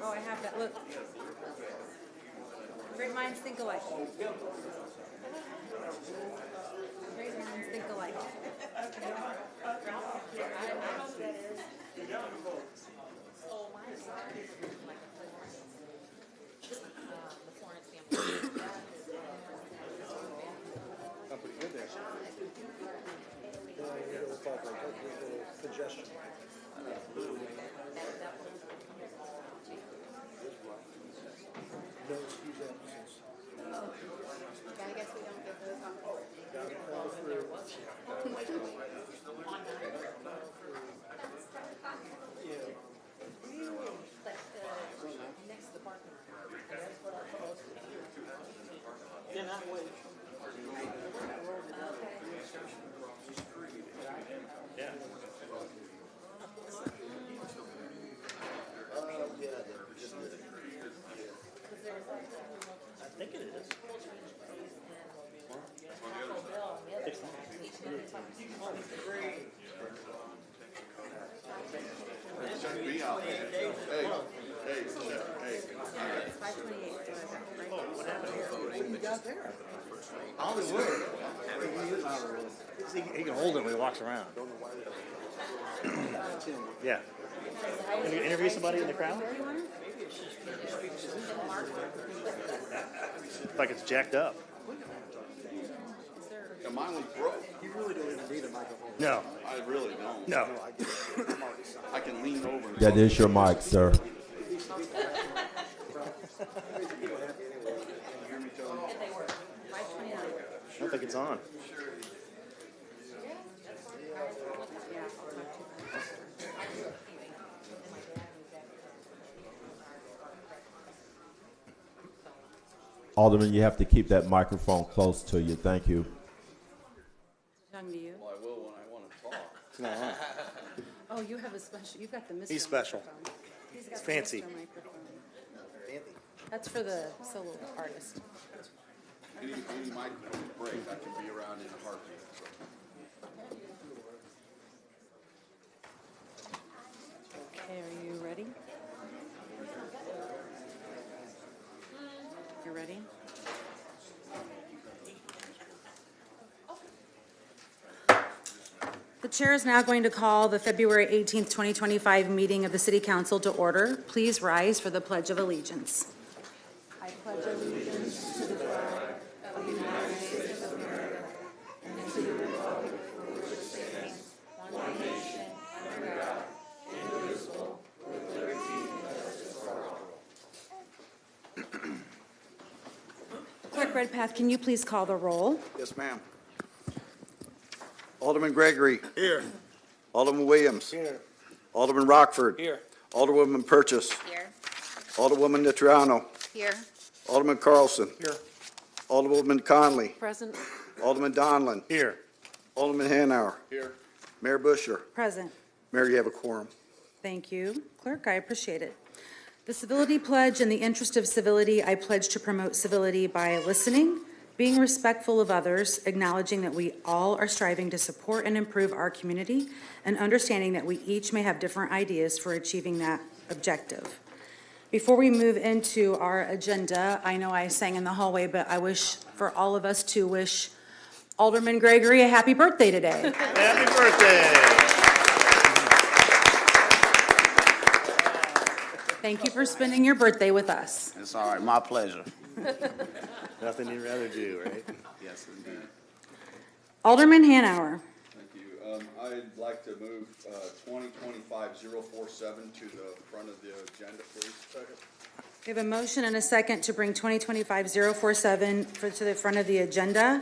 Oh, I have that. Look. Great minds think alike. Great minds think alike. I don't know who that is. Oh, mine is like the Florence family. I'm pretty good there. Congestion. No excuse absences. Yeah, I guess we don't get those on. Got to call through. Yeah. Next to the parking lot. Then that way. Yeah. I think it is. Check me out, man. Hey. It's 528. What happened here? What you got there? Hollywood. He can hold it when he walks around. Yeah. Can you interview somebody in the crowd? Like it's jacked up. Yeah, mine was broke. You really don't even need a microphone. No. I really don't. No. I can lean over. That is your mic, sir. I don't think it's on. Alderman, you have to keep that microphone close to you. Thank you. Talking to you. Well, I will when I want to talk. It's not on. Oh, you have a special. You've got the Mr. He's special. microphone. He's got It's the fancy. Mr. microphone. That's for the solo artist. Any microphone break, I can be around in a heartbeat. Okay, are you ready? You ready? The chair is now going to call the February 18th, 2025 meeting of the City Council to order. Please rise for the Pledge of Allegiance. I pledge allegiance to the flag of the United States of America and to the republic for which it stands, one nation, under God, indivisible, with liberty and justice for all. Clerk Redpath, can you please call the roll? Yes, ma'am. Alderman Gregory. Here. Alderman Williams. Here. Alderman Rockford. Here. Alderwoman Purchase. Here. Alderwoman Nitriano. Here. Alderman Carlson. Here. Alderwoman Conley. Present. Alderman Donlin. Here. Alderman Hanauer. Here. Mayor Busher. Present. Mayor, you have a quorum. Thank you, Clerk. I appreciate it. The civility pledge. In the interest of civility, I pledge to promote civility by listening, being respectful of others, acknowledging that we all are striving to support and improve our community, and understanding that we each may have different ideas for achieving that objective. Before we move into our agenda, I know I sang in the hallway, but I wish for all of us to wish Alderman Gregory a happy birthday today. Happy birthday. Thank you for spending your birthday with us. It's all right. My pleasure. Nothing you'd rather do, right? Yes, indeed. Alderman Hanauer. Thank you. I'd like to move 2025-047 to the front of the agenda, please. Second. We have a motion and a second to bring 2025-047 to the front of the agenda.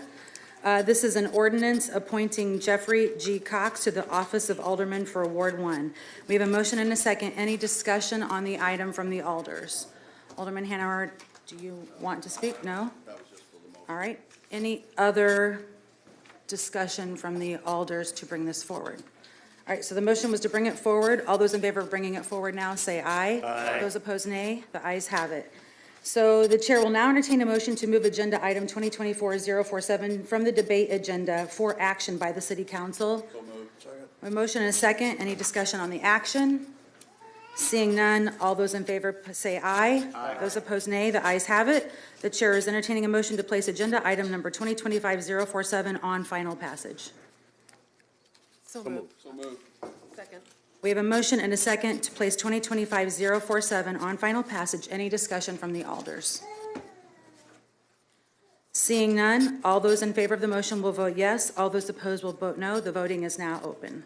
This is an ordinance appointing Jeffrey G. Cox to the office of Alderman for Ward 1. We have a motion and a second. Any discussion on the item from the alders? Alderman Hanauer, do you want to speak? No? That was just for the motion. All right. Any other discussion from the alders to bring this forward? All right, so the motion was to bring it forward. All those in favor of bringing it forward now say aye. Aye. Those opposed, nay. The ayes have it. So the chair will now entertain a motion to move agenda item 2024-047 from the debate agenda for action by the City Council. So moved. Second. A motion and a second. Any discussion on the action? Seeing none, all those in favor say aye. Aye. Those opposed, nay. The ayes have it. The chair is entertaining a motion to place agenda item number 2025-047 on final passage. So moved. So moved. Second. We have a motion and a second to place 2025-047 on final passage. Any discussion from the alders? Seeing none, all those in favor of the motion will vote yes. All those opposed will vote no. The voting is now open.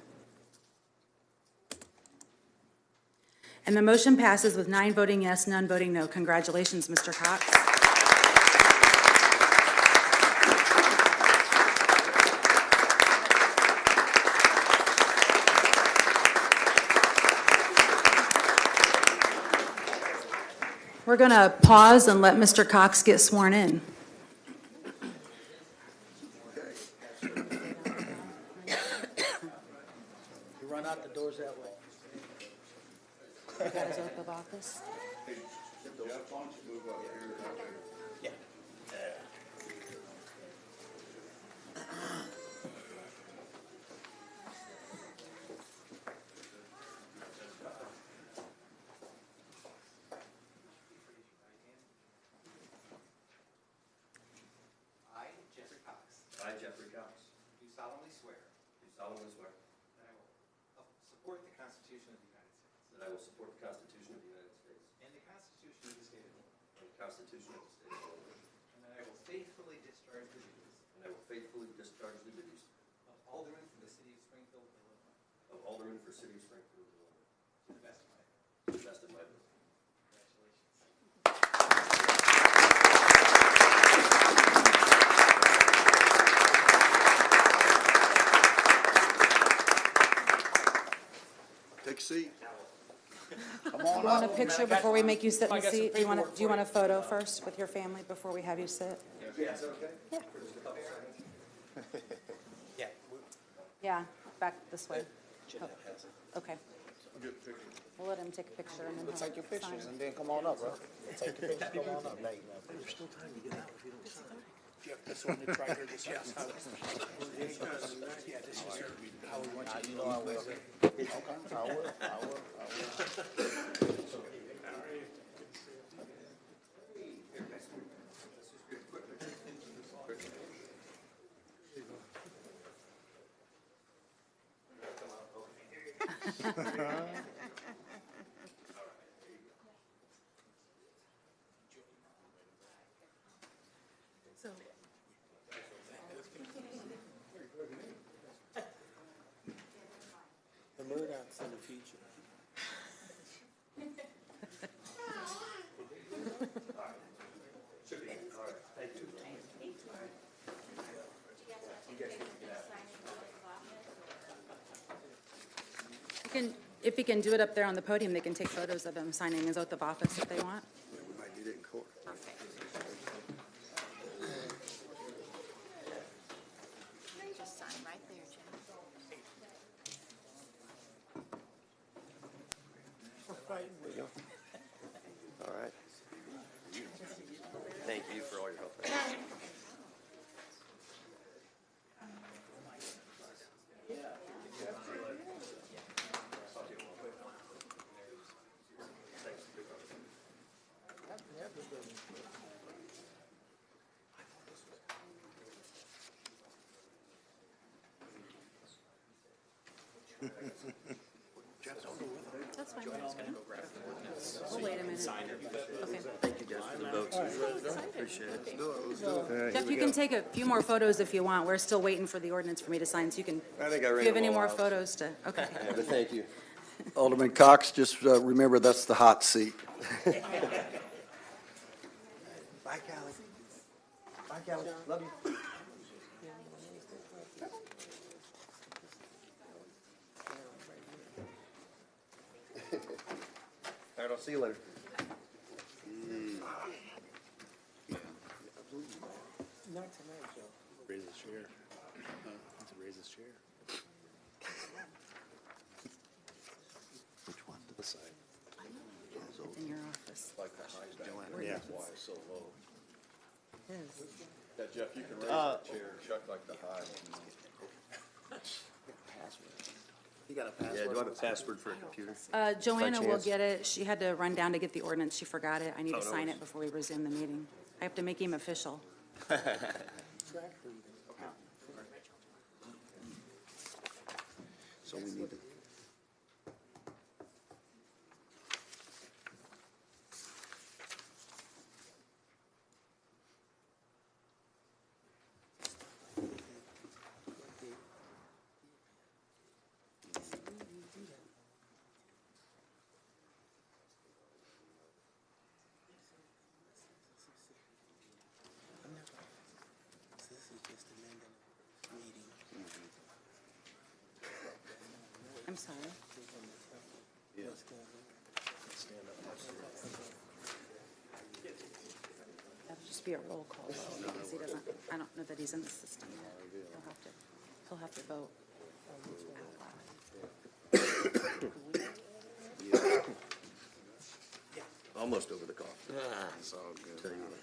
And the motion passes with 9 voting yes, none voting no. Congratulations, Mr. Cox. We're going to pause and let Mr. Cox get sworn in. You run out the doors that way. Got his oath of office. Hey, Jeff, why don't you move up here? I, Jeffrey Cox, I, Jeffrey Cox, do solemnly swear do solemnly swear that I will support the Constitution of the United States that I will support the Constitution of the United States and the Constitution of the State of Illinois, and the Constitution of the State of Illinois, and that I will faithfully discharge the duties and I will faithfully discharge the duties of Alderman for the City of Springfield, Illinois, of Alderman for City of Springfield, Illinois, to the best of my ability. to the best of my ability. Congratulations. Take a seat. Come Do on you want a up. picture before we make you sit in the seat? Do you want a photo first with your family before we have you sit? Yeah. Yeah, back this way. Oh, okay. We'll let him take a picture and then he'll Take your sign. pictures and then come on up, bro. Take your pictures, come on up. There's still time to get out if you don't sign. Jeff, this one, it's right here, this is how. Yeah, this is how we want you to. You know I will. Okay, I will. The Murdochs in the future. If he can do it up there on the podium, they can take photos of him signing his oath of office if they want. We might do that in court. Just sign right there, Jim. All right. Thank you for all your help. That's fine. We'll wait a minute. Okay. Appreciate it. Let's do it. Let's do it. Jeff, you can take a few more photos if you want. We're still waiting for the ordinance for me to sign, so you can, I think I if ran you have them any all more out. photos to, okay. Yeah, but thank you. Alderman Cox, just remember that's the hot seat. Bye, Callie. Bye, Callie. Love you. All right, I'll see you later. Not tonight, Joe. Raise his chair. To raise his chair. Which one? To the side. It's in your office. Like the high back. Yeah. That's why it's so low. It is. Yeah, Jeff, you can raise that chair, Chuck like the high. You got a Yeah, password? do I have a password for a computer? Joanna will chance? get it. She had to run down to get the ordinance. She forgot it. I need Oh, to no sign worries. it before we resume the meeting. I have to make him official. So we need to. This is just amending meeting. I'm sorry. That'll just be a roll call vote because he doesn't, I don't know that he's in the system yet. He'll have to vote. Almost over the call. It's all good. Tell you what.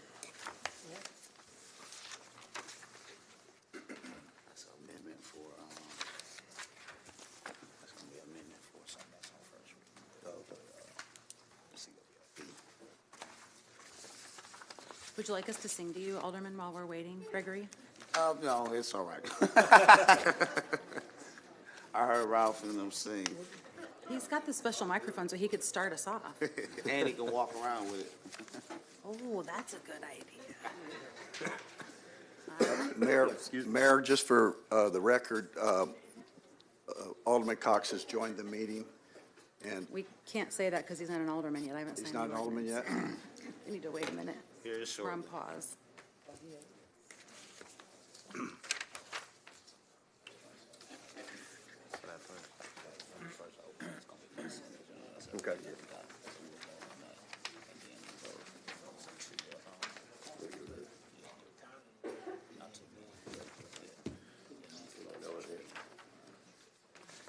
That's an amendment for, that's gonna be an amendment for something that's on first reading. Would you like us to sing to you, Alderman, while we're waiting? Gregory? No, it's all right. I heard Ralph and them sing, He's got the special microphone so he could start us off. and he can walk around with it. Oh, that's a good idea. Mayor, just for the record, Alderman Cox has joined the meeting, and We can't say that because he's not an alderman yet. I haven't signed he's the not an alderman ordinance. yet. We need to wait a minute. Here, just We're on pause. Okay.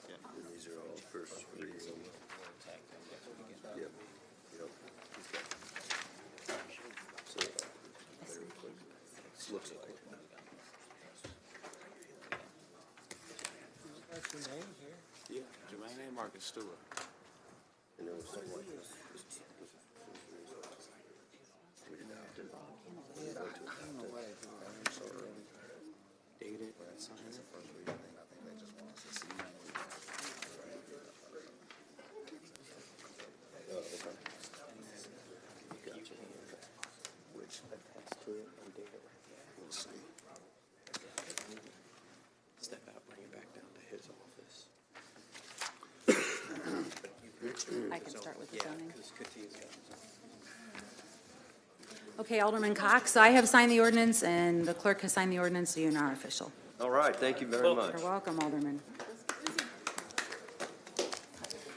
And these are all first readings. Yep, yep. So, very quick. This looks like. Yeah, Jermaine and Marcus Stewart. And there was something like this. We adopted. Dated. Oh, okay. Gotcha. Which attached to it and dated. We'll see. Step out, bring it back down to his office. I can start with the Yeah, zoning. because Kati's got his own. Okay, Alderman Cox, I have signed the ordinance and the clerk has signed the ordinance, so you're now official. All right, thank you very much. You're welcome, Alderman.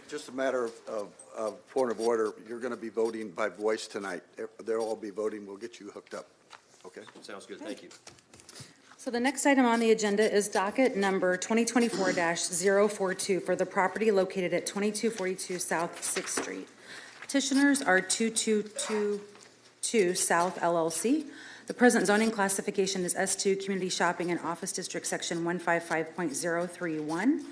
Just a matter of point of order, you're going to be voting by voice tonight. They'll all be voting, we'll get you hooked up, okay? Sounds good, thank you. So the next item on the agenda is docket number 2024-042 for the property located at 2242 South 6th Street. Petitioners are 2222 South LLC. The present zoning classification is S2 Community Shopping and Office District, Section 155.031.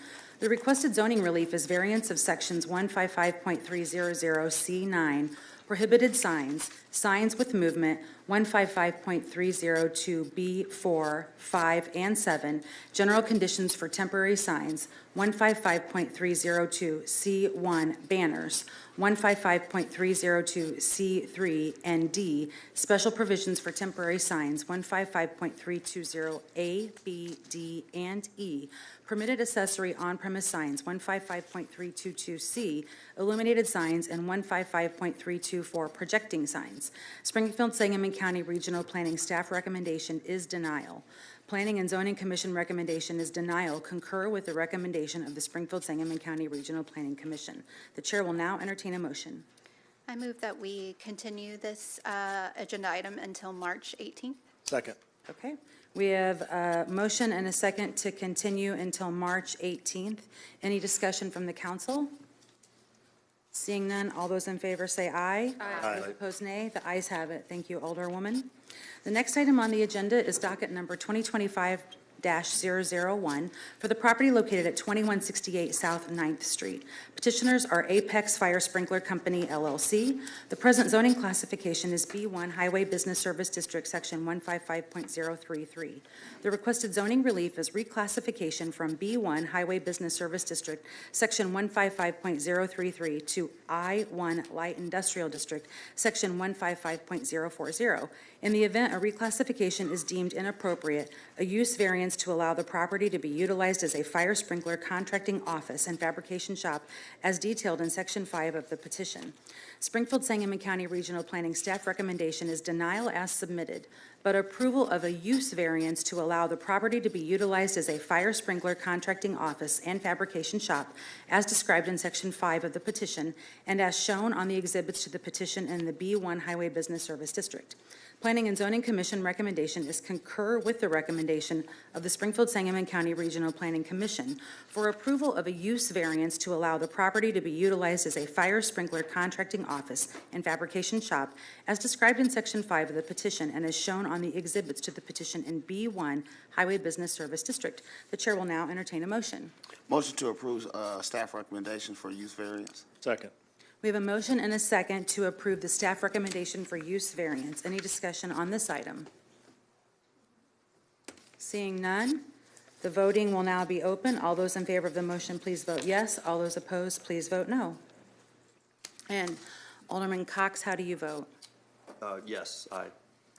The requested zoning relief is variance of Sections 155.300C9, prohibited signs, signs with movement, 155.302B4, 5, and 7, general conditions for temporary signs, 155.302C1, banners, 155.302C3 and D, special provisions for temporary signs, 155.320A, B, D, and E, permitted accessory on-premise signs, 155.322C, illuminated signs, and 155.324 projecting signs. Springfield Sangamon County Regional Planning Staff recommendation is denial. Planning and Zoning Commission recommendation is denial. Concur with the recommendation of the Springfield Sangamon County Regional Planning Commission. The chair will now entertain a motion. I move that we continue this agenda item until March 18th. Second. Okay, we have a motion and a second to continue until March 18th. Any discussion from the council? Seeing none, all those in favor say aye. Aye. Those opposed, nay. The ayes have it. Thank you, Alderwoman. The next item on the agenda is docket number 2025 2025-001 for the property located at 2168 South 9th Street. Petitioners are Apex Fire Sprinkler Company, LLC. The present zoning classification is B1 Highway Business Service District, Section 155.033. The requested zoning relief is reclassification from B1 Highway Business Service District, Section 155.033 to I1 Light Industrial District, Section 155.040. In the event a reclassification is deemed inappropriate, a use variance to allow the property to be utilized as a fire sprinkler contracting office and fabrication shop as detailed in Section 5 of the petition. Springfield Sangamon County Regional Planning staff recommendation is denial as submitted, but approval of a use variance to allow the property to be utilized as a fire sprinkler contracting office and fabrication shop as described in Section 5 of the petition and as shown on the exhibits to the petition in the B1 Highway Business Service District. Planning and Zoning Commission recommendation is concur with the recommendation of the Springfield Sangamon County Regional Planning Commission for approval of a use variance to allow the property to be utilized as a fire sprinkler contracting office and fabrication shop as described in Section 5 of the petition and as shown on the exhibits to the petition in B1 Highway Business Service District. The chair will now entertain a motion. Motion to approve staff recommendation for use variance. Second. We have a motion and a second to approve the staff recommendation for use variance. Any discussion on this item? Seeing none, the voting will now be open. All those in favor of the motion, please vote yes. All those opposed, please vote no. And Alderman Cox, how do you vote? Yes, aye.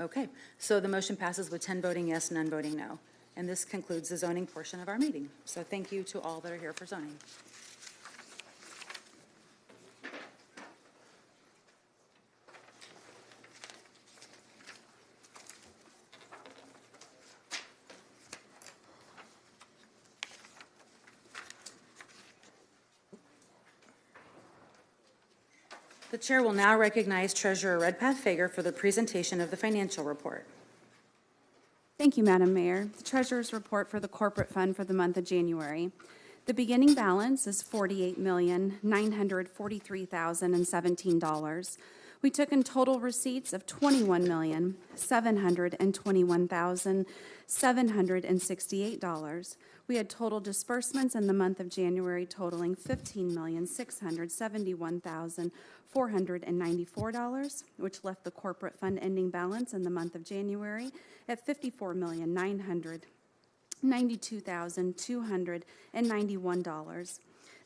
Okay, so the motion passes with 10 voting yes, none voting no. And this concludes the zoning portion of our meeting. So thank you to all that are here for zoning. The chair will now recognize Treasurer Redpath Fager for the presentation of the financial report. Thank you, Madam Mayor. The Treasurer's report for the corporate fund for the month of January. The beginning balance is $48,943,017. We took in total receipts of $21,721,768. We had total disbursements in the month of January totaling $15,671,494, which left the corporate fund ending balance in the month of January at $54,992,291.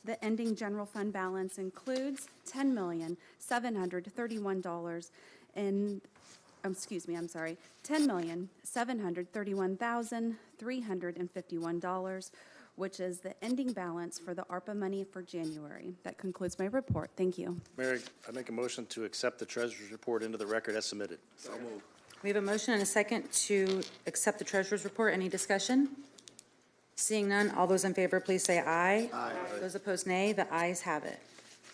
The ending general fund balance includes $10,731,351, which is the ending balance for the ARPA money for January. That concludes my report. Thank you. Mayor, I make a motion to accept the treasurer's report into the record as submitted. So moved. We have a motion and a second to accept the treasurer's report. Any discussion? Seeing none, all those in favor, please say aye. Aye. Those opposed, nay. The ayes have it.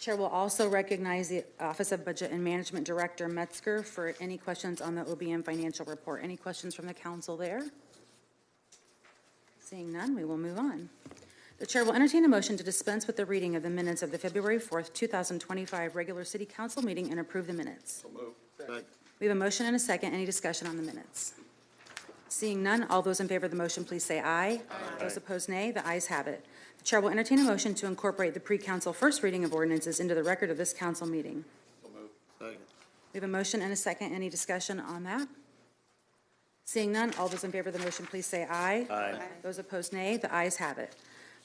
Chair will also recognize the Office of Budget and Management Director Metzger for any questions on the OBM financial report. Any questions from the council there? Seeing none, we will move on. The chair will entertain a motion to dispense with the reading of the minutes of the February 4th, 2025 regular city council meeting and approve the minutes. So moved. Second. We have a motion and a second. Any discussion on the minutes? Seeing none, all those in favor of the motion, please say aye. Aye. Those opposed, nay. The ayes have it. The chair will entertain a motion to incorporate the pre-council first reading of ordinances into the record of this council meeting. So moved. Second. We have a motion and a second. Any discussion on that? Seeing none, all those in favor of the motion, please say aye. Aye. Those opposed, nay. The ayes have it.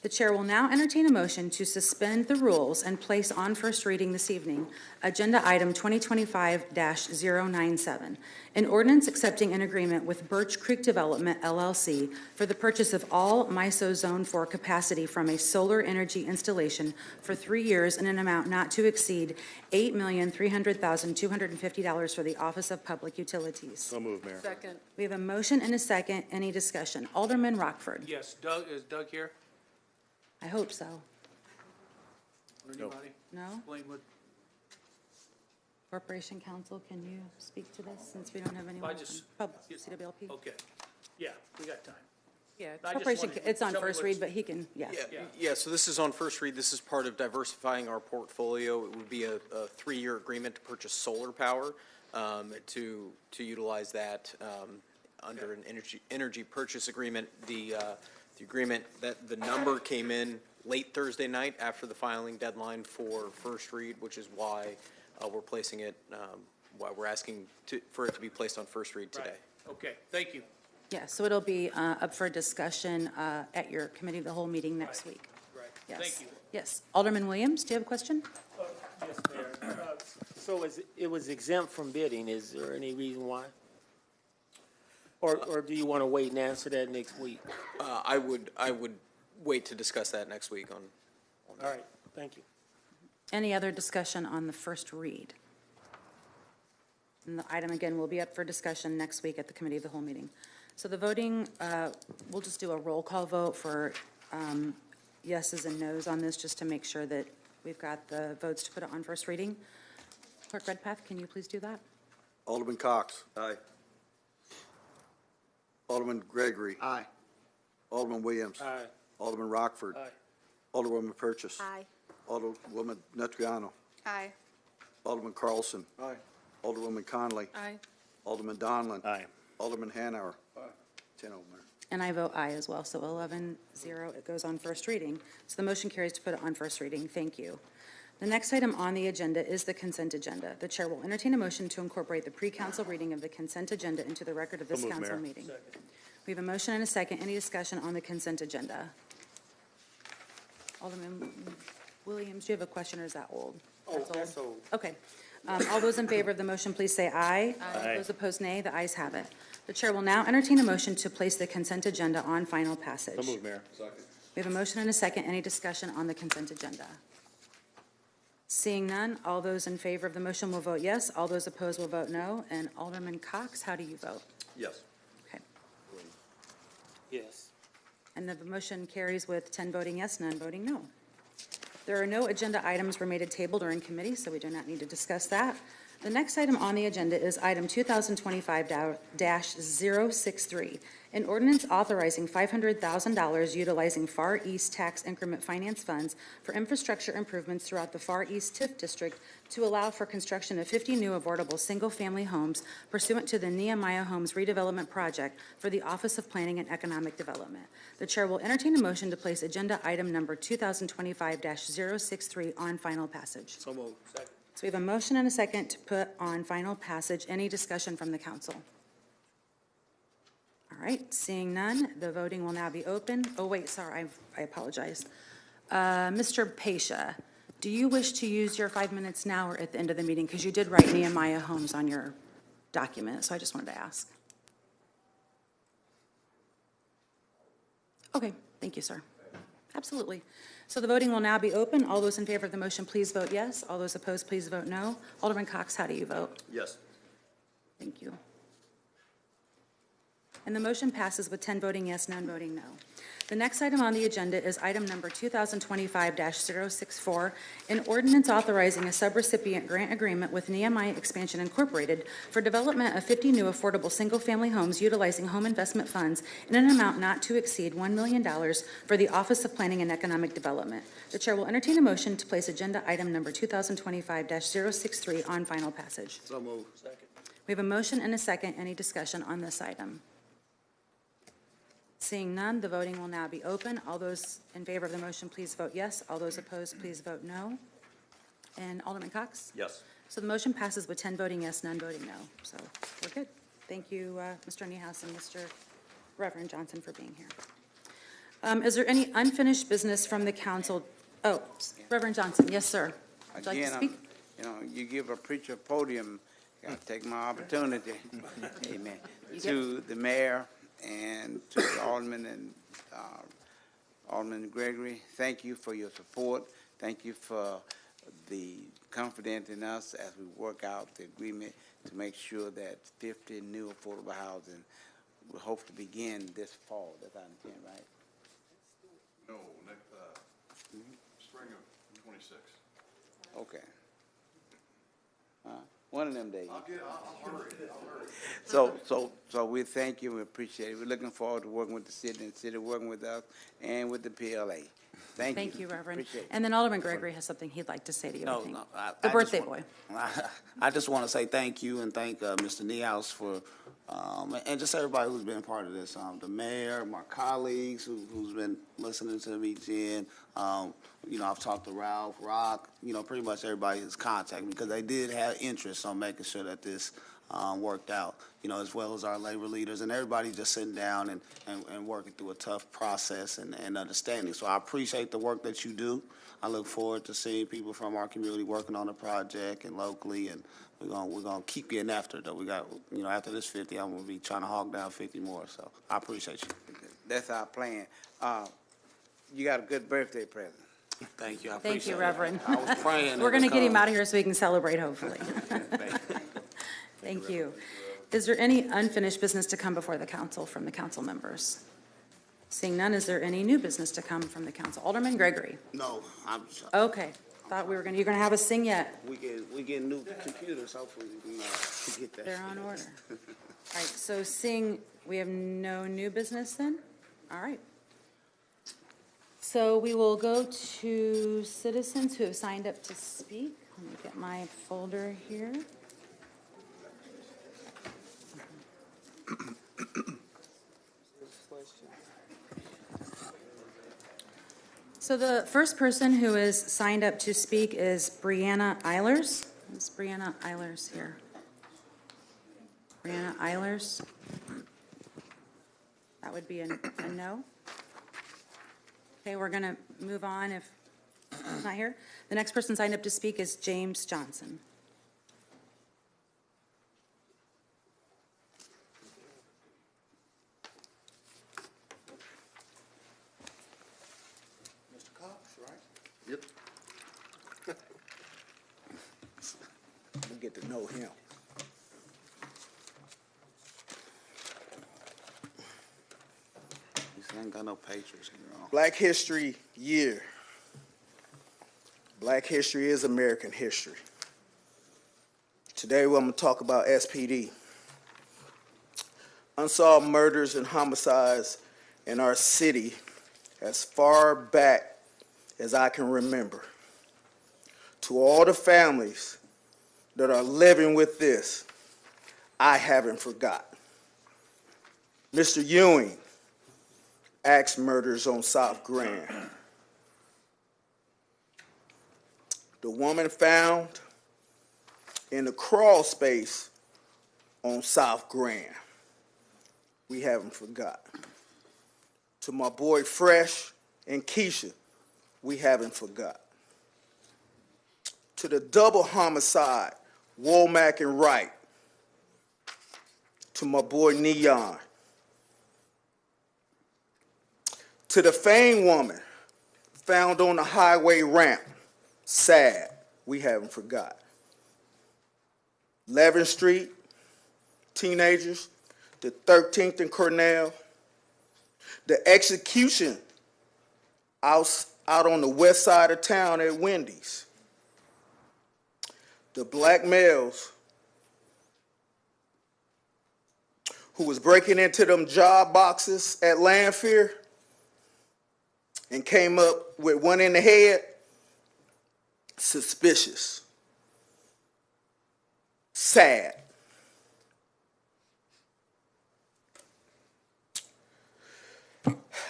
The chair will now entertain a motion to suspend the rules and place on first reading this evening Agenda Item 2025-097, an ordinance accepting an agreement with Birch Creek Development, LLC, for the purchase of all MISO Zone 4 capacity from a solar energy installation for 3 years in an amount not to exceed $8,300,250 for the Office of Public Utilities. So moved, Mayor. Second. We have a motion and a second. Any discussion? Alderman Rockford. Yes, is Doug here? I hope so. Or No. anybody? No? Explain what, Corporation Counsel, can you speak to this since we don't have anyone? I just- from CWLP? okay. Yeah, we got time. Yeah, I just Corporation, wanted- it's on tell me first what's- read, but he can, yeah. Yeah, so this is on first read. This is part of diversifying our portfolio. It would be a 3-year agreement to purchase solar power, to utilize that under an energy purchase agreement. The agreement, that the number came in late Thursday night after the filing deadline for first read, which is why we're placing it, why we're asking for it to be placed on first read today. Right. Okay, thank you. Yeah, so it'll be up for discussion at your committee of the whole meeting next Right. week. Right, Yes. thank you. Yes. Alderman Williams, do you have a question? Yes, Mayor. So it was exempt from bidding. Is there any reason why? Or do you want to wait and answer that next week? I would wait to discuss that next week on that. All right, thank you. Any other discussion on the first read? And the item, again, will be up for discussion next week at the committee of the whole meeting. So the voting, we'll just do a roll call vote for yeses and nos on this, just to make sure that we've got the votes to put it on first reading. Clerk Redpath, can you please do that? Alderman Cox. Aye. Alderman Gregory. Aye. Alderman Williams. Aye. Alderman Rockford. Aye. Alderwoman Purchase. Aye. Alderwoman Netriano. Aye. Alderman Carlson. Aye. Alderwoman Conley. Aye. Alderman Donlin. Aye. Alderman Hanauer. 10-0, Mayor. And I vote aye as well, so 11-0, it goes on first reading. So the motion carries to put it on first reading. Thank you. The next item on the agenda is the consent agenda. The chair will entertain a motion to incorporate the pre-council reading of the consent agenda into the record of this council meeting. We have a motion and a second. Any discussion on the consent agenda? Alderman Williams, do you have a question, or is that old? Oh, that's old. Okay. All those in favor of the motion, please say aye. Aye. Those opposed, nay. The ayes have it. The chair will now entertain a motion to place the consent agenda on final passage. So moved, Mayor. Second. We have a motion and a second. Any discussion on the consent agenda? Seeing none, all those in favor of the motion will vote yes. All those opposed will vote no. And Alderman Cox, how do you vote? Yes. Okay. Yes. And the motion carries with 10 voting yes, none voting no. There are no agenda items remaining tabled or in committee, so we do not need to discuss that. The next item on the agenda is item 2025-063, an ordinance authorizing $500,000 utilizing Far East Tax Increment Finance Funds for infrastructure improvements throughout the Far East TIF District to allow for construction of 50 new affordable single-family homes pursuant to the Nehemiah Homes redevelopment project for the Office of Planning and Economic Development. The chair will entertain a motion to place agenda item number 2025-063 on final passage. So moved. Second. So we have a motion and a second to put on final passage. Any discussion from the council? All right, seeing none, the voting will now be open. Oh, wait, sorry, I apologize. Mr. Pasha, do you wish to use your 5 minutes now or at the end of the meeting? Because you did write Nehemiah Homes on your document, so I just wanted to ask. Okay, thank you, sir. Absolutely. So the voting will now be open. All those in favor of the motion, please vote yes. All those opposed, please vote no. Alderman Cox, how do you vote? Yes. Thank you. And the motion passes with 10 voting yes, none voting no. The next item on the agenda is item number 2025-064, an ordinance authorizing a subrecipient grant agreement with Nehemiah Expansion Incorporated for development of 50 new affordable single-family homes utilizing home investment funds in an amount not to exceed $1 million for the Office of Planning and Economic Development. The chair will entertain a motion to place agenda item number 2025-063 on final passage. So moved. Second. We have a motion and a second. Any discussion on this item? Seeing none, the voting will now be open. All those in favor of the motion, please vote yes. All those opposed, please vote no. And Alderman Cox? Yes. So the motion passes with 10 voting yes, none voting no. So we're good. Thank you, Mr. Niehaus and Mr. Reverend Johnson, for being here. Is there any unfinished business from the council? Oh, Reverend Johnson, yes, sir. Would you like to Again, speak? you give a preacher a podium, got to take my opportunity. Amen. To the mayor and to the alderman and Alderman Gregory, thank you for your support. Thank you for the confidence in us as we work out the agreement to make sure that 50 new affordable housing we hope to begin this fall. That's our intent, right? No, next, spring of 26. Okay. One of them days. I'll hurry. So we thank you, we appreciate it. We're looking forward to working with the city and the city working with us and with the PLA. Thank you. Thank you, Reverend. Appreciate it. And then Alderman Gregory has something he'd like to say to you, I think. I The just birthday want- boy. I just want to say thank you and thank Mr. Niehaus for and just everybody who's been a part of this, the mayor, my colleagues who's been listening to me, Jen. I've talked to Ralph, Rock, pretty much everybody who's contacted me because they did have interest on making sure that this worked out, as well as our labor leaders and everybody just sitting down and working through a tough process and understanding. So I appreciate the work that you do. I look forward to seeing people from our community working on the project and locally, and we're gonna keep getting after it, though. We got, after this 50, I'm gonna be trying to hog down 50 more, so I appreciate you. That's our plan. You got a good birthday present. Thank you, I Thank appreciate you, it. Reverend. I was praying. We're going to get him out of here so we can celebrate, hopefully. Thank you. Is there any unfinished business to come before the council from the council members? Seeing none, is there any new business to come from the council? Alderman Gregory? No, Okay, thought you're going to have us sing yet. we get new computers, hopefully we can get that. They're on order. All right, so seeing we have no new business then? All right. So we will go to citizens who have signed up to speak. Let me get my folder here. So the first person who is signed up to speak is Brianna Eilers. Is Brianna Eilers here? Brianna Eilers? That would be a no. Okay, we're going to move on if he's not here. The next person signed up to speak is James Johnson. Mr. Cox, right? Yep. We get to know him. I ain't got no pictures. Black History Year. Black history is American history. Today, we're going to talk about SPD. Unsolved murders and homicides in our city as far back as I can remember. To all the families that are living with this, I haven't forgot. Mr. Ewing, axe murders on South Grand. The woman found in the crawl space on South Grand. We haven't forgot. To my boy Fresh and Keisha, we haven't forgot. To the double homicide, Womack and Wright. To my boy Neon. To the Fane woman found on the highway ramp, sad, we haven't forgot. 11th Street, teenagers, the 13th and Cornell, the execution out on the west side of town at Wendy's, the black males who was breaking into them job boxes at Lanphier and came up with one in the head, suspicious, sad.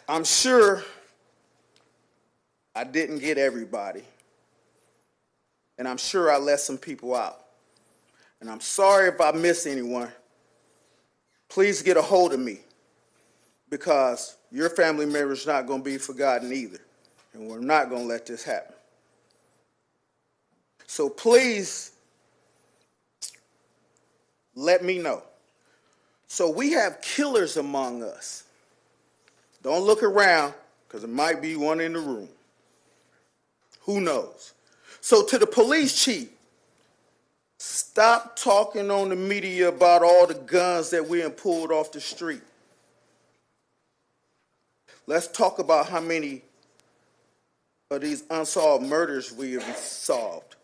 I'm sure I didn't get everybody, and I'm sure I left some people out. And I'm sorry if I missed anyone. Please get a hold of me, because your family member is not going to be forgotten either, and we're not going to let this happen. So please let me know. So we have killers among us. Don't look around, because there might be one in the room. Who knows? So to the police chief, stop talking on the media about all the guns that we pulled off the street. Let's talk about how many of these unsolved murders we have solved.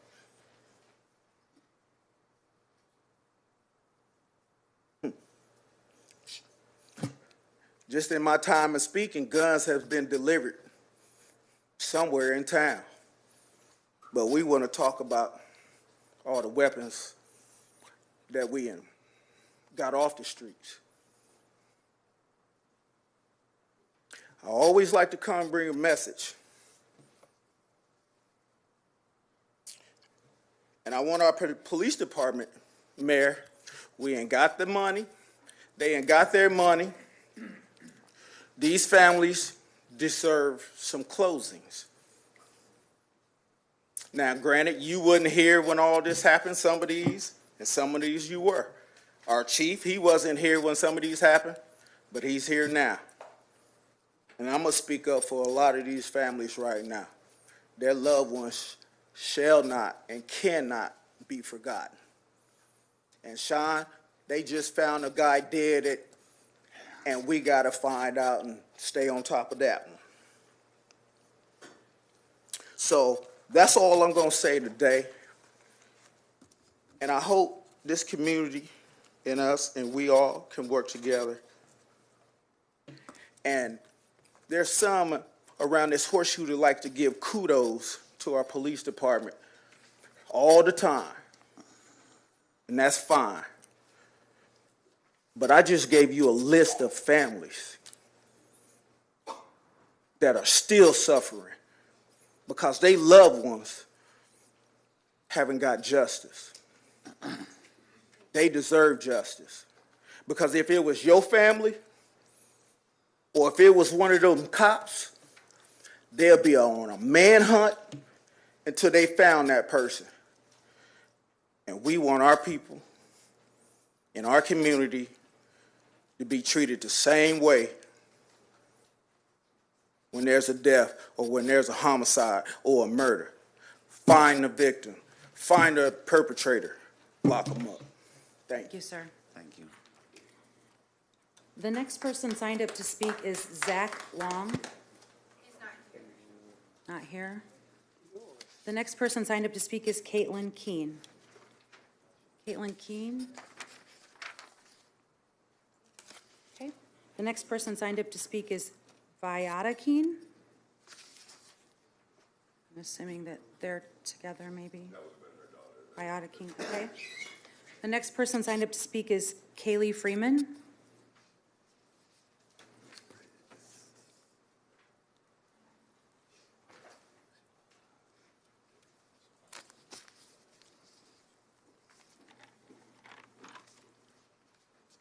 Just in my time of speaking, guns have been delivered somewhere in town. But we want to talk about all the weapons that we got off the streets. I always like to come bring a message. And I want our police department, Mayor, we ain't got the money. They ain't got their money. These families deserve some closings. Now, granted, you wasn't here when all this happened, some of these, and some of these you were. Our chief, he wasn't here when some of these happened, but he's here now. And I'm going to speak up for a lot of these families right now. Their loved ones shall not and cannot be forgotten. And Sean, they just found a guy dead, and we got to find out and stay on top of that one. So that's all I'm going to say today. And I hope this community and us and we all can work together. And there's some around this horseshoe that like to give kudos to our police department all the time. And that's fine. But I just gave you a list of families that are still suffering because they loved ones haven't got justice. They deserve justice. Because if it was your family, or if it was one of those cops, they'll be on a manhunt until they found that person. And we want our people in our community to be treated the same way when there's a death or when there's a homicide or a murder. Find the victim, find the perpetrator, lock them up. Thank you. Sir. Thank you. The next person signed up to speak is Zach Long. He's not here. Not here. The next person signed up to speak is Caitlin Keene. Caitlin Keene. Okay. The next person signed up to speak is Viata Keene. I'm assuming that they're together, maybe. Viata Keene, okay. The next person signed up to speak is Kaylee Freeman.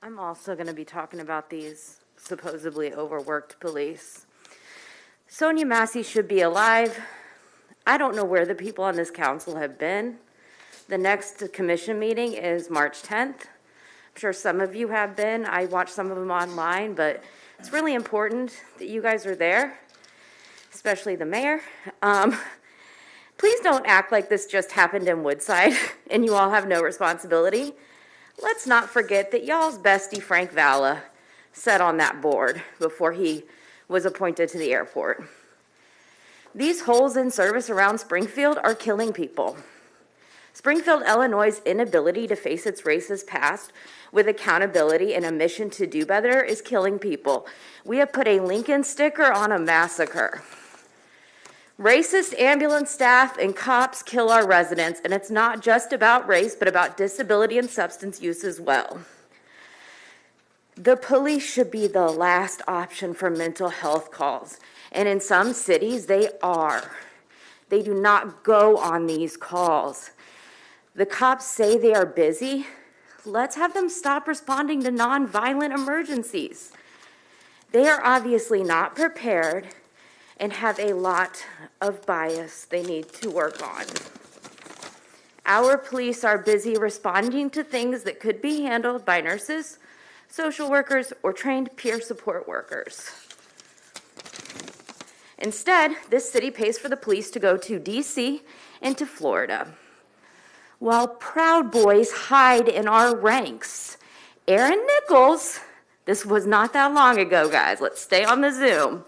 I'm also going to be talking about these supposedly overworked police. Sonia Massey should be alive. I don't know where the people on this council have been. The next commission meeting is March 10th. I'm sure some of you have been. I watched some of them online, but it's really important that you guys are there, especially the mayor. Please don't act like this just happened in Woodside and you all have no responsibility. Let's not forget that y'all's bestie, Frank Valla, sat on that board before he was appointed to the airport. These holes in service around Springfield are killing people. Springfield, Illinois' inability to face its racist past with accountability and a mission to do better is killing people. We have put a Lincoln sticker on a massacre. Racist ambulance staff and cops kill our residents, and it's not just about race, but about disability and substance use as well. The police should be the last option for mental health calls, and in some cities, they are. They do not go on these calls. The cops say they are busy. Let's have them stop responding to nonviolent emergencies. They are obviously not prepared and have a lot of bias they need to work on. Our police are busy responding to things that could be handled by nurses, social workers, or trained peer support workers. Instead, this city pays for the police to go to DC and to Florida. While Proud Boys hide in our ranks, Aaron Nichols, this was not that long ago, guys, let's stay on the Zoom,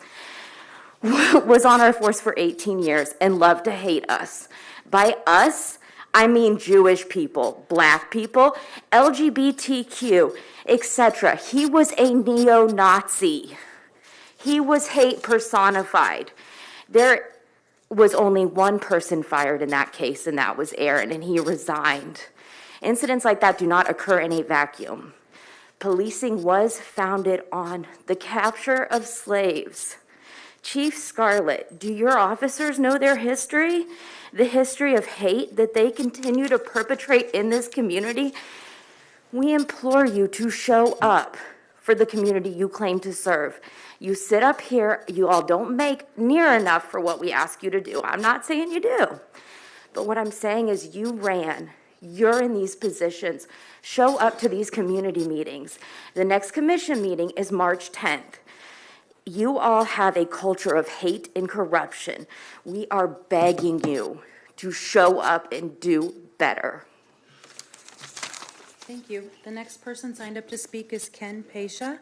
was on our force for 18 years and loved to hate us. By us, I mean Jewish people, black people, LGBTQ, etc. He was a neo-Nazi. He was hate personified. There was only one person fired in that case, and that was Aaron, and he resigned. Incidents like that do not occur in a vacuum. Policing was founded on the capture of slaves. Chief Scarlett, do your officers know their history? The history of hate that they continue to perpetrate in this community? We implore you to show up for the community you claim to serve. You sit up here, you all don't make near enough for what we ask you to do. I'm not saying you do. But what I'm saying is you ran. You're in these positions. Show up to these community meetings. The next commission meeting is March 10th. You all have a culture of hate and corruption. We are begging you to show up and do better. Thank you. The next person signed up to speak is Ken Pesha.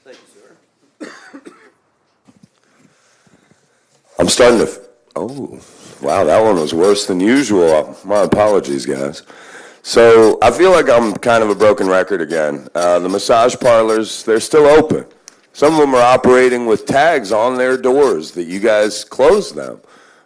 Thank you, sir. I'm starting to, oh, wow, that one was worse than usual. My apologies, guys. So I feel like I'm kind of a broken record again. The massage parlors, they're still open. Some of them are operating with tags on their doors that you guys closed them.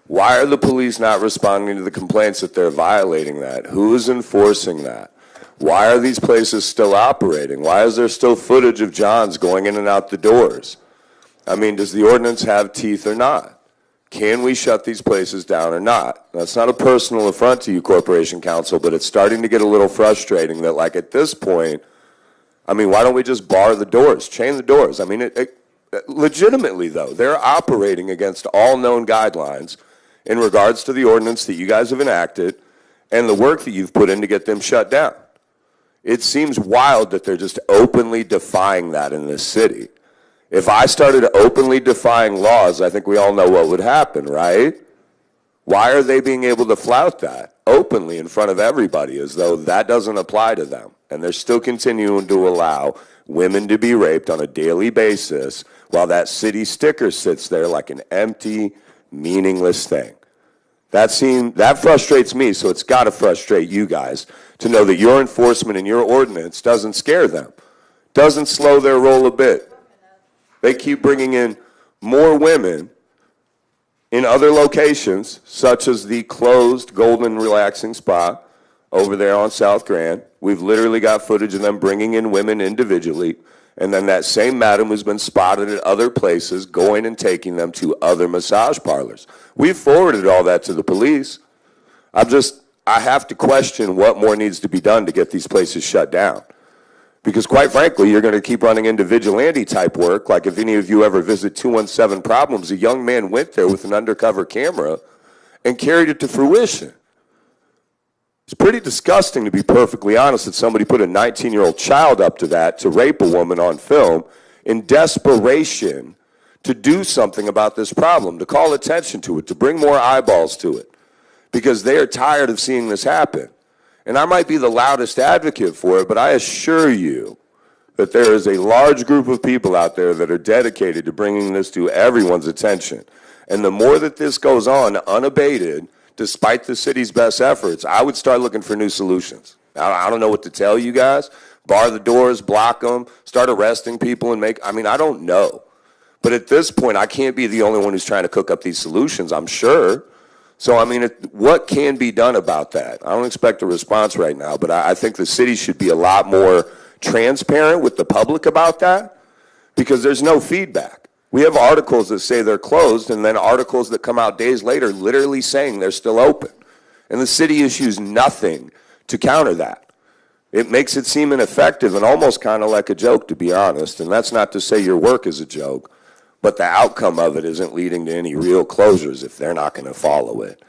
Why are the police not responding to the complaints that they're violating that? Who is enforcing that? Why are these places still operating? Why is there still footage of Johns going in and out the doors? I mean, does the ordinance have teeth or not? Can we shut these places down or not? That's not a personal affront to you, Corporation Counsel, but it's starting to get a little frustrating that, like, at this point, I mean, why don't we just bar the doors, chain the doors? I mean, legitimately, though, they're operating against all known guidelines in regards to the ordinance that you guys have enacted and the work that you've put in to get them shut down. It seems wild that they're just openly defying that in this city. If I started openly defying laws, I think we all know what would happen, right? Why are they being able to flout that openly in front of everybody as though that doesn't apply to them? And they're still continuing to allow women to be raped on a daily basis while that city sticker sits there like an empty, meaningless thing. That frustrates me, so it's got to frustrate you guys to know that your enforcement and your ordinance doesn't scare them, doesn't slow their roll a bit. They keep bringing in more women in other locations, such as the closed Golden Relaxing Spa over there on South Grand. We've literally got footage of them bringing in women individually, and then that same madam has been spotted at other places going and taking them to other massage parlors. We've forwarded all that to the police. I have to question what more needs to be done to get these places shut down. Because quite frankly, you're going to keep running into vigilante-type work. Like if any of you ever visit 217 Problems, a young man went there with an undercover camera and carried it to fruition. It's pretty disgusting, to be perfectly honest, that somebody put a 19-year-old child up to that to rape a woman on film in desperation to do something about this problem, to call attention to it, to bring more eyeballs to it, because they are tired of seeing this happen. And I might be the loudest advocate for it, but I assure you that there is a large group of people out there that are dedicated to bringing this to everyone's attention. And the more that this goes on unabated, despite the city's best efforts, I would start looking for new solutions. I don't know what to tell you guys. Bar the doors, block them, start arresting people and I don't know. But at this point, I can't be the only one who's trying to cook up these solutions, I'm sure. So, what can be done about that? I don't expect a response right now, but I think the city should be a lot more transparent with the public about that, because there's no feedback. We have articles that say they're closed, and then articles that come out days later literally saying they're still open. And the city issues nothing to counter that. It makes it seem ineffective and almost kind of like a joke, to be honest. And that's not to say your work is a joke, but the outcome of it isn't leading to any real closures if they're not going to follow it.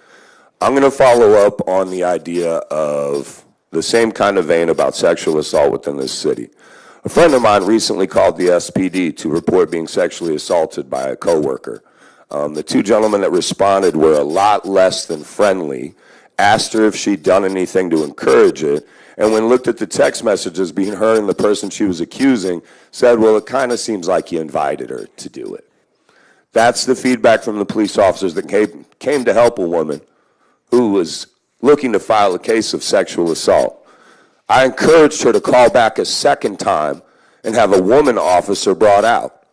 I'm going to follow up on the idea of the same kind of vein about sexual assault within this city. A friend of mine recently called the SPD to report being sexually assaulted by a coworker. The two gentlemen that responded were a lot less than friendly, asked her if she'd done anything to encourage it, and when looked at the text messages between her and the person she was accusing, said, well, it kind of seems like you invited her to do it. That's the feedback from the police officers that came to help a woman who was looking to file a case of sexual assault. I encouraged her to call back a second time and have a woman officer brought out,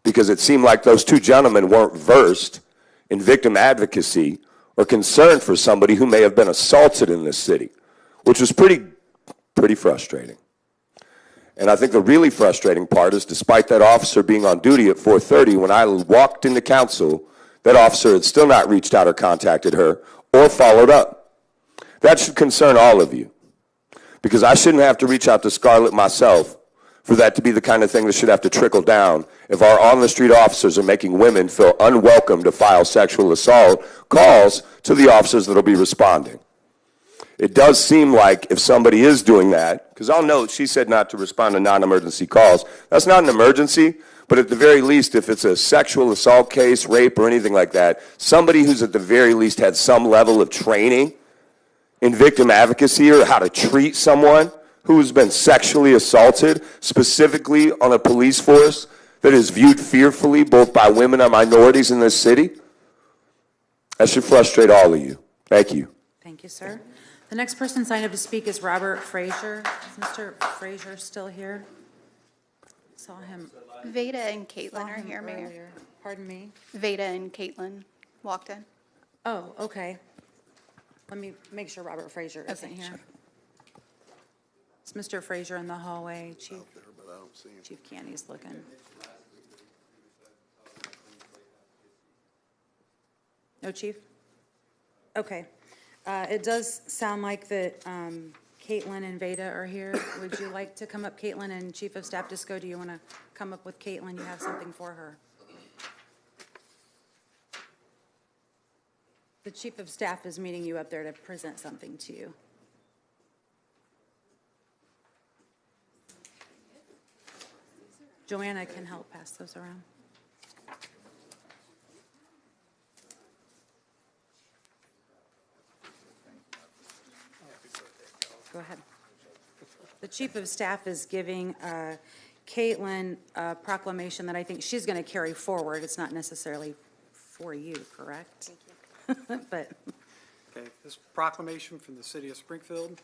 because it seemed like those two gentlemen weren't versed in victim advocacy or concern for somebody who may have been assaulted in this city, which was pretty frustrating. And I think the really frustrating part is, despite that officer being on duty at 4:30, when I walked into council, that officer had still not reached out or contacted her or followed up. That should concern all of you, because I shouldn't have to reach out to Scarlett myself for that to be the kind of thing that should have to trickle down if our on-the-street officers are making women feel unwelcome to file sexual assault calls to the officers that will be responding. It does seem like if somebody is doing that, because I'll note she said not to respond to non-emergency calls. That's not an emergency, but at the very least, if it's a sexual assault case, rape, or anything like that, somebody who's at the very least had some level of training in victim advocacy or how to treat someone who's been sexually assaulted, specifically on a police force that is viewed fearfully both by women and minorities in this city, that should frustrate all of you. Thank you. Thank you, sir. The next person signed up to speak is Robert Frazier. Is Mr. Frazier still here? Saw him. Veda and Caitlin are here, Mayor. Earlier. Pardon me? Veda and Caitlin walked in. Oh, okay. Let me make sure Robert Frazier isn't here. Sure. Is Mr. Frazier in the hallway? Chief Candy's looking. No, Chief? Okay. It does sound like that Caitlin and Veda are here. Would you like to come up, Caitlin, and Chief of Staff Disco? Do you want to come up with Caitlin? You have something for her. The Chief of Staff is meeting you up there to present something to you. Joanna can help pass those around. Go ahead. The Chief of Staff is giving Caitlin a proclamation that I think she's going to carry forward. It's not necessarily for you, correct? Thank you. But. Okay, this proclamation from the City of Springfield.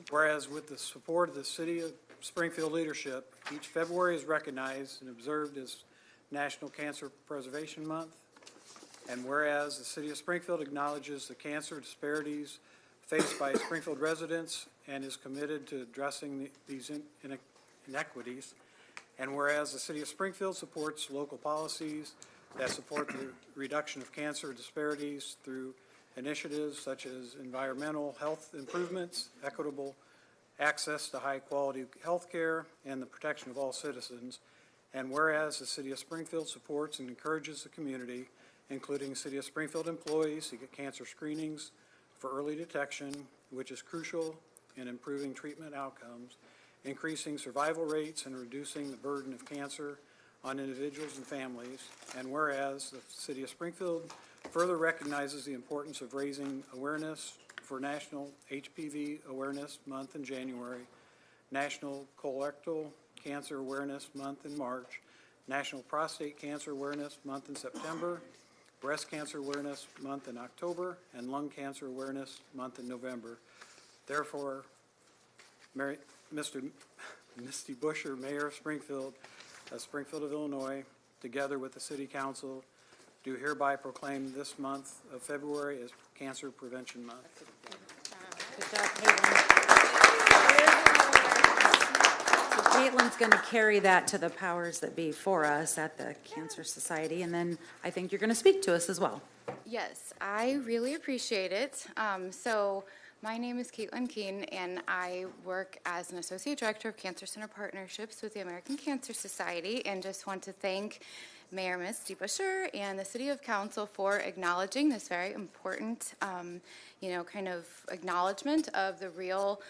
Whereas with the support of the City of Springfield leadership, each February is recognized and observed as National Cancer Preservation Month. And whereas the City of Springfield acknowledges the cancer disparities faced by Springfield residents and is committed to addressing these inequities. And whereas the City of Springfield supports local policies that support the reduction of cancer disparities through initiatives such as environmental health improvements, equitable access to high-quality health care, and the protection of all citizens. And whereas the City of Springfield supports and encourages the community, including City of Springfield employees, to get cancer screenings for early detection, which is crucial in improving treatment outcomes, increasing survival rates, and reducing the burden of cancer on individuals and families. And whereas the City of Springfield further recognizes the importance of raising awareness for National HPV Awareness Month in January, National Colorectal Cancer Awareness Month in March, National Prostate Cancer Awareness Month in September, Breast Cancer Awareness Month in October, and Lung Cancer Awareness Month in November. Therefore, Mr. Misty Busher, Mayor of Springfield of Illinois, together with the City Council, do hereby proclaim this month of February as Cancer Prevention Month. Good job, Caitlin. So Caitlin's going to carry that to the powers that be for us at the Cancer Society, and then I think you're going to speak to us as well. Yes, I really appreciate it. So my name is Caitlin Keene, and I work as an Associate Director of Cancer Center Partnerships with the American Cancer Society, and just want to thank Mayor Misty Busher and the City of Council for acknowledging this very important, kind of acknowledgement of the real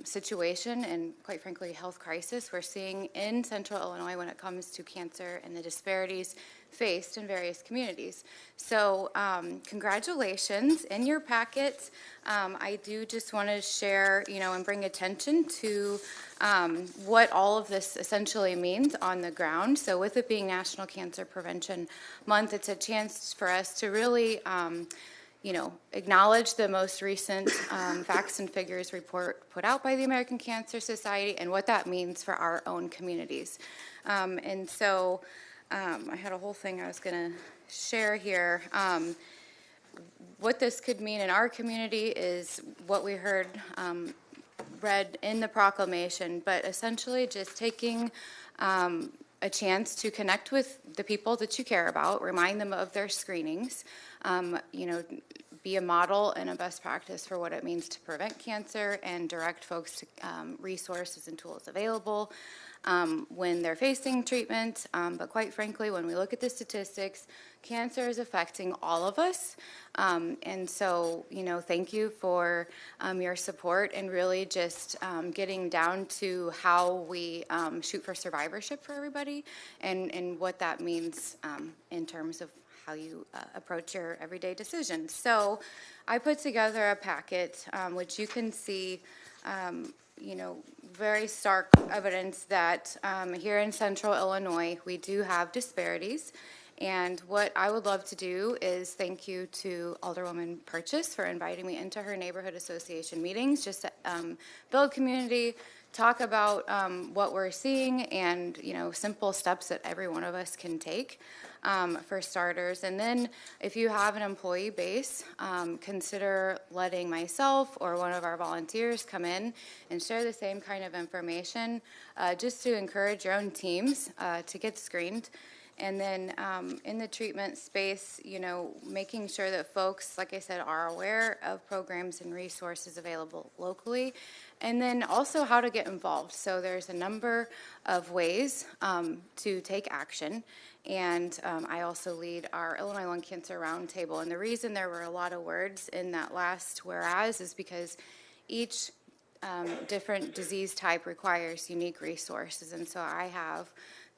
situation and, quite frankly, health crisis we're seeing in Central Illinois when it comes to cancer and the disparities faced in various communities. So congratulations. In your packet, I do just want to share, and bring attention to what all of this essentially means on the ground. So with it being National Cancer Prevention Month, it's a chance for us to really acknowledge the most recent facts and figures report put out by the American Cancer Society and what that means for our own communities. And so I had a whole thing I was going to share here. What this could mean in our community is what we heard read in the proclamation, but essentially just taking a chance to connect with the people that you care about, remind them of their screenings, be a model and a best practice for what it means to prevent cancer and direct folks to resources and tools available when they're facing treatment. But quite frankly, when we look at the statistics, cancer is affecting all of us. And so, thank you for your support and really just getting down to how we shoot for survivorship for everybody and what that means in terms of how you approach your everyday decisions. So I put together a packet, which you can see, very stark evidence that here in central Illinois, we do have disparities. And what I would love to do is thank you to Alderwoman Purchase for inviting me into her neighborhood association meetings, just to build community, talk about what we're seeing and, simple steps that every one of us can take for starters. And then if you have an employee base, consider letting myself or one of our volunteers come in and share the same kind of information just to encourage your own teams to get screened. And then in the treatment space, making sure that folks, like I said, are aware of programs and resources available locally. And then also how to get involved. So there's a number of ways to take action. And I also lead our Illinois Lung Cancer Roundtable. And the reason there were a lot of words in that last whereas is because each different disease type requires unique resources. And so I have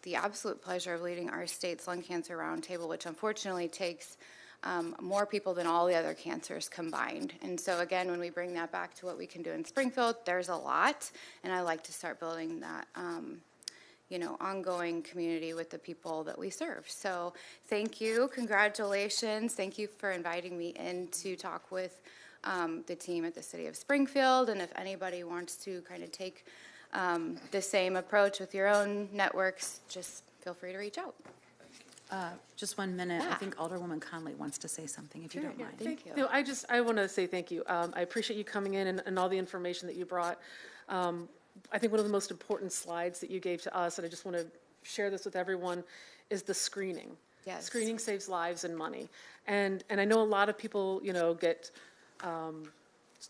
the absolute pleasure of leading our state's Lung Cancer Roundtable, which unfortunately takes more people than all the other cancers combined. And so again, when we bring that back to what we can do in Springfield, there's a lot, and I like to start building that ongoing community with the people that we serve. So thank you, congratulations, thank you for inviting me in to talk with the team at the City of Springfield, and if anybody wants to kind of take the same approach with your own networks, just feel free to reach out. Just 1 minute. I Yeah. think Alderwoman Conley wants to say something, if you don't mind. Thank you. No, I want to say thank you. I appreciate you coming in and all the information that you brought. I think one of the most important slides that you gave to us, and I just want to share this with everyone, is the screening. Yes. Screening saves lives and money. And I know a lot of people, get a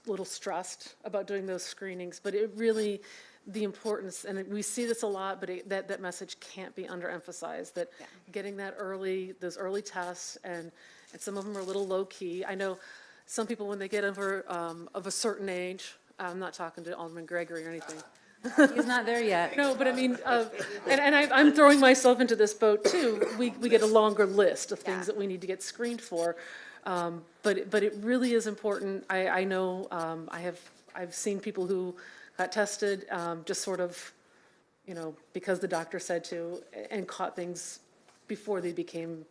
little stressed about doing those screenings, but it really, the importance, and we see this a lot, but that message can't be underemphasized, that getting that early, those early tests, and some of them are a little low-key. I know some people, when they get over of a certain age, I'm not talking to Alderman Gregory or anything. He's not there yet. No, but I mean, I'm throwing myself into this boat too. We get a longer list of things that we need to get screened for. But it really is important. I know I've seen people who got tested just sort of, because the doctor said to, and caught things before they became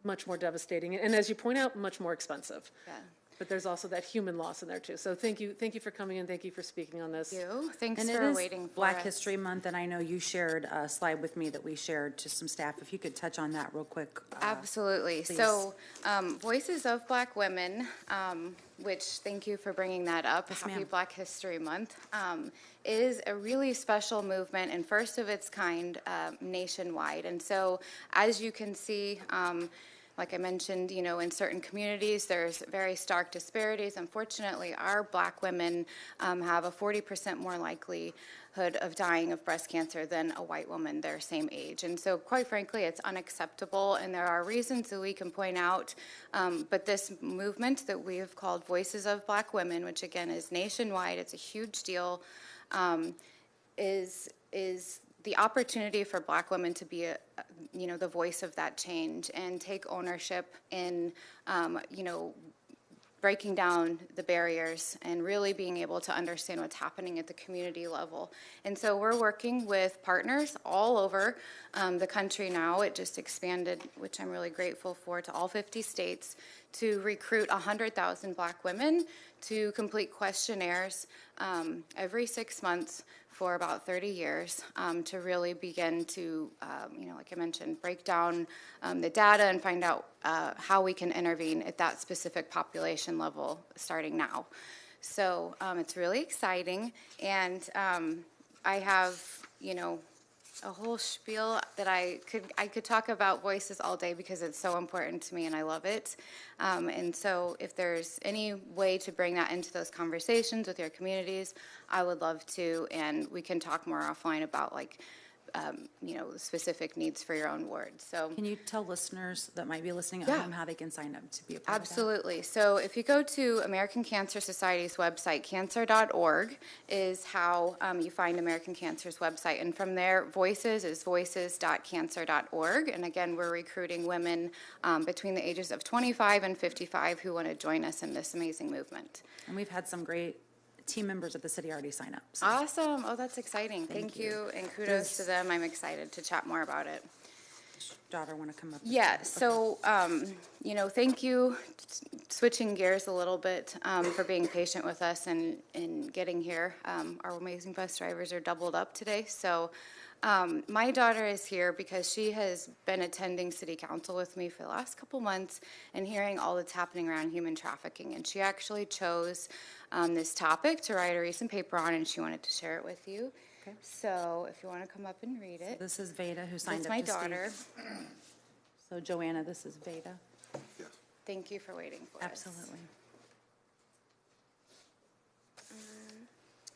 much more devastating. And as you point out, much more expensive. Yeah. But there's also that human loss in there too. So thank you for coming in. Thank you for speaking on this. Thank you. Thanks And it for is waiting for Black us. History Month, and I know you shared a slide with me that we shared to some staff. If you could touch on that real quick. Absolutely. Please. So Voices of Black Women, which thank you for bringing that up, Happy ma'am. Black History Month, is a really special movement and first of its kind nationwide. And so as you can see, like I mentioned, in certain communities, there's very stark disparities. Unfortunately, our Black women have a 40% more likelihood of dying of breast cancer than a white woman their same age. And so, quite frankly, it's unacceptable, and there are reasons that we can point out. But this movement that we have called Voices of Black Women, which again is nationwide, it's a huge deal, is the opportunity for Black women to be, the voice of that change and take ownership in, breaking down the barriers and really being able to understand what's happening at the community level. And so we're working with partners all over the country now. It just expanded, which I'm really grateful for, to all 50 states to recruit 100,000 Black women to complete questionnaires every 6 months for about 30 years to really begin to, like I mentioned, break down the data and find out how we can intervene at that specific population level starting now. So it's really exciting, and I have, a whole spiel that I could talk about voices all day because it's so important to me and I love it. And so if there's any way to bring that into those conversations with your communities, I would love to, and we can talk more offline about specific needs for your own ward. So Can you tell listeners that might be listening at Yeah. home how they can sign up to be a part of that? Absolutely. So if you go to American Cancer Society's website, cancer.org is how you find American Cancer's website. And from there, Voices is voices.cancer.org. And again, we're recruiting women between the ages of 25 and 55 who want to join us in this amazing movement. And we've had some great team members of the city already sign up. So Awesome. Oh, that's exciting. Thank you. you. And kudos to them. I'm excited to chat more about it. daughter want to come up? Yeah, so, thank you, switching gears a little bit, for being patient with us and getting here. Our amazing bus drivers are doubled up today, so my daughter is here because she has been attending city council with me for the last couple months and hearing all that's happening around human trafficking, and she actually chose this topic to write a recent paper on, and she wanted to share it with you. Okay. So if you want to come up and read it. This is Veda who signed That's up my to speak. daughter. So Joanna, this is Veda. Thank you for waiting for us. Absolutely.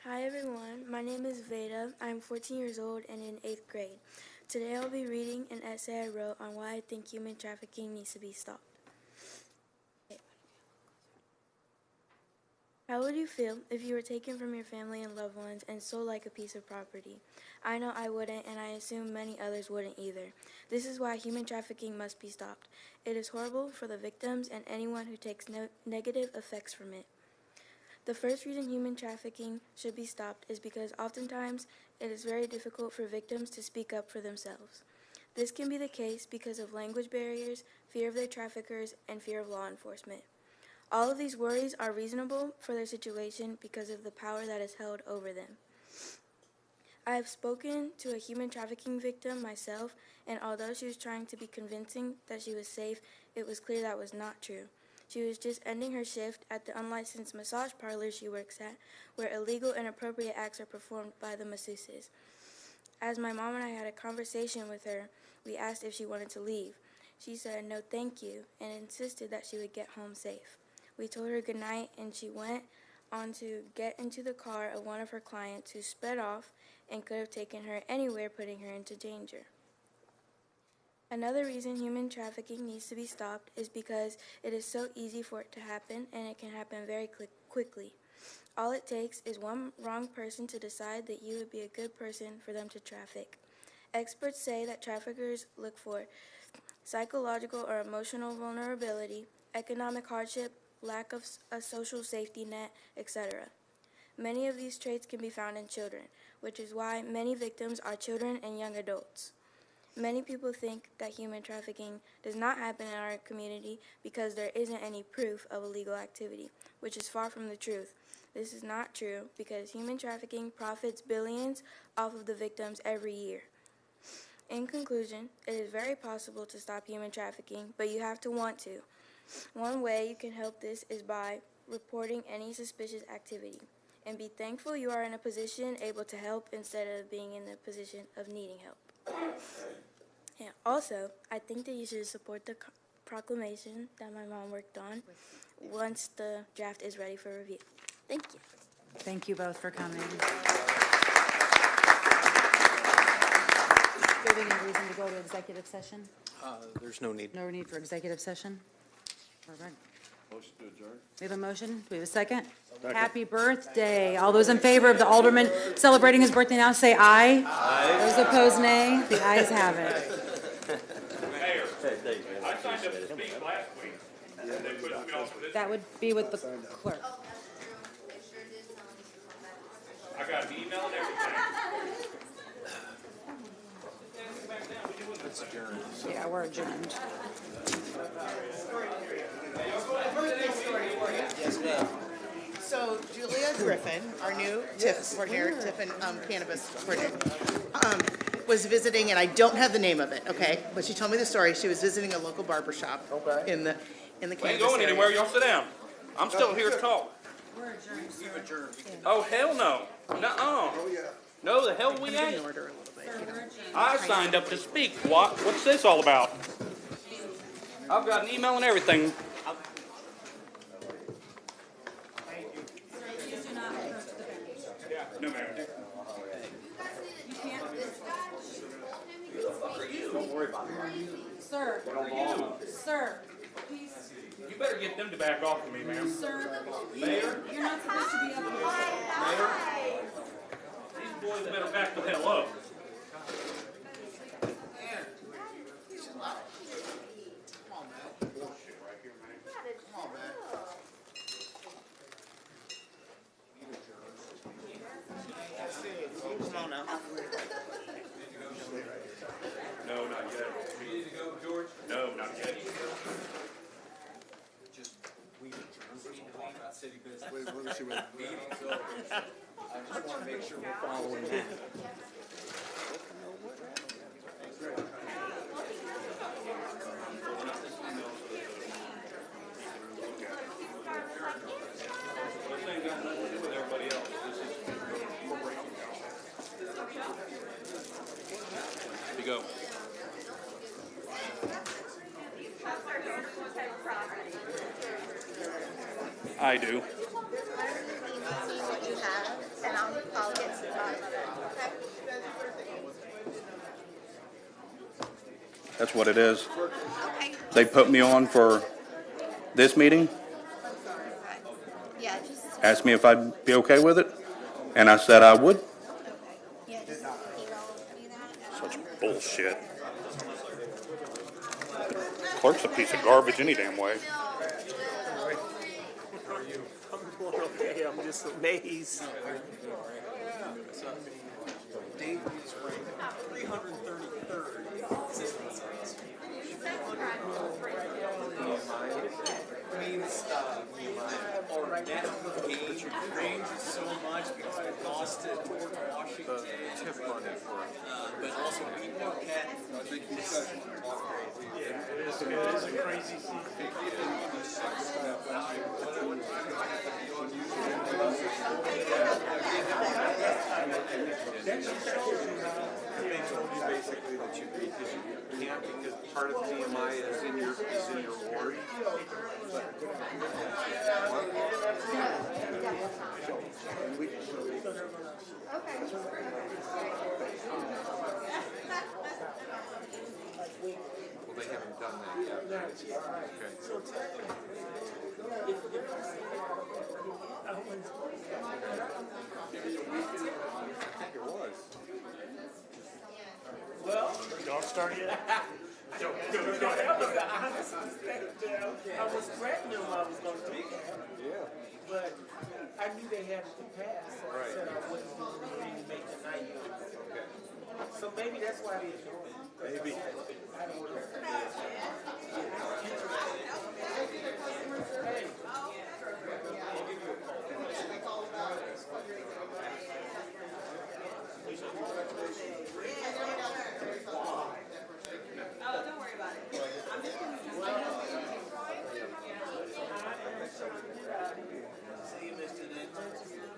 Hi everyone, my name is Veda. I'm 14 years old and in 8th grade. Today I'll be reading an essay I wrote on why I think human trafficking needs to be stopped. How would you feel if you were taken from your family and loved ones and sold like a piece of property? I know I wouldn't, and I assume many others wouldn't either. This is why human trafficking must be stopped. It is horrible for the victims and anyone who takes negative effects from it. The first reason human trafficking should be stopped is because oftentimes it is very difficult for victims to speak up for themselves. This can be the case because of language barriers, fear of their traffickers, and fear of law enforcement. All of these worries are reasonable for their situation because of the power that is held over them. I have spoken to a human trafficking victim myself, and although she was trying to be convincing that she was safe, it was clear that was not true. She was just ending her shift at the unlicensed massage parlor she works at, where illegal and inappropriate acts are performed by the masseuses. As my mom and I had a conversation with her, we asked if she wanted to leave. She said no thank you and insisted that she would get home safe. We told her goodnight, and she went on to get into the car of one of her clients who sped off and could have taken her anywhere, putting her into danger. Another reason human trafficking needs to be stopped is because it is so easy for it to happen, and it can happen very quickly. All it takes is one wrong person to decide that you would be a good person for them to traffic. Experts say that traffickers look for psychological or emotional vulnerability, economic hardship, lack of a social safety net, etc. Many of these traits can be found in children, which is why many victims are children and young adults. Many people think that human trafficking does not happen in our community because there isn't any proof of illegal activity, which is far from the truth. This is not true because human trafficking profits billions off of the victims every year. In conclusion, it is very possible to stop human trafficking, but you have to want to. One way you can help this is by reporting any suspicious activity, and be thankful you are in a position able to help instead of being in the position of needing help. Yeah, also, I think that you should support the proclamation that my mom worked on once the draft is ready for review. Thank you. Thank you both for coming. Do you have any reason to go to executive session? There's no need. No need for executive session? All right. Motion to adjourn? We have a motion. Do we have a second? Happy birthday. All those in favor of the alderman celebrating his birthday now say aye. Aye. Those opposed, nay. The ayes have it. Mayor, I signed up to speak last week, and they put me off for this. That would be with the clerk. I got an email and everything. Let's adjourn. Yeah, we're adjourned. Yes, ma'am. So Julia Griffin, our new TIF coordinator, TIF and cannabis coordinator, was visiting, and I don't have the name of it, okay? But she told me the story. She was visiting a local barber shop in the cannabis We ain't going area. anywhere, y'all sit down. I'm still here to talk. We're adjourned, sir. We've adjourned. Oh, hell no. Nuh-uh. No, the hell we ain't. I signed up to speak. What's this all about? I've got an email and everything. No, ma'am. Don't worry about it. Sir, sir, please. You better get them to back off of me, ma'am. Sir, Mayor? you're not supposed to be up here. Mayor? These boys better back the hell up. Come on now. No, not yet. You need to go, George? No, not yet. We talk about city business. Wait, let me see what. Meeting's over. I just want to make sure we're following that. This ain't got nothing to do with everybody else. This is corporation council. Here you go. I do. See what you have, and I'll get to the bottom of it, okay? That's what it is. Okay. They put me on for this meeting, Yeah, just, asked me if I'd be okay with it, and I said I would. yeah, just email me that. Such bullshit. Clerk's a piece of garbage any damn way. I'm doing okay, I'm just amazed. Dave is ranked 333rd. Means our net gain ranges so much because we lost to Washington. But also beat Marquette. Yeah, it is a crazy season. That just shows you how they told you basically that you can't because part of TMI is in your ward. Well, they haven't done that yet. I think it was. Well, don't start yet. I was threatening them I was going to do that. Yeah. But I knew they had it to pass, so I said I wouldn't do anything to make the night. Okay. So maybe that's why they ignored me. Maybe. I don't know.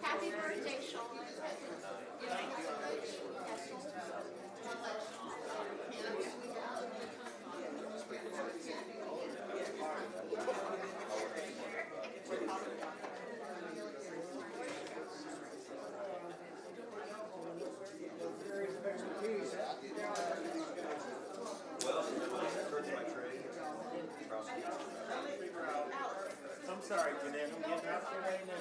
Happy birthday, Sean. I'm sorry, Jeanette, I'm getting out there right now.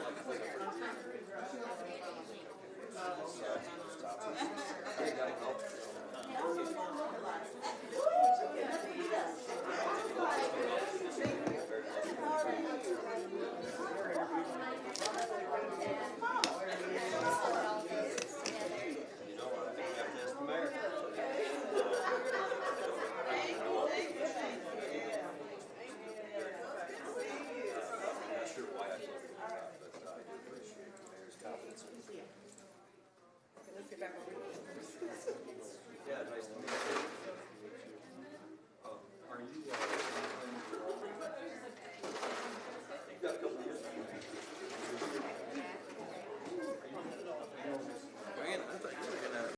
Yeah, nice to meet you.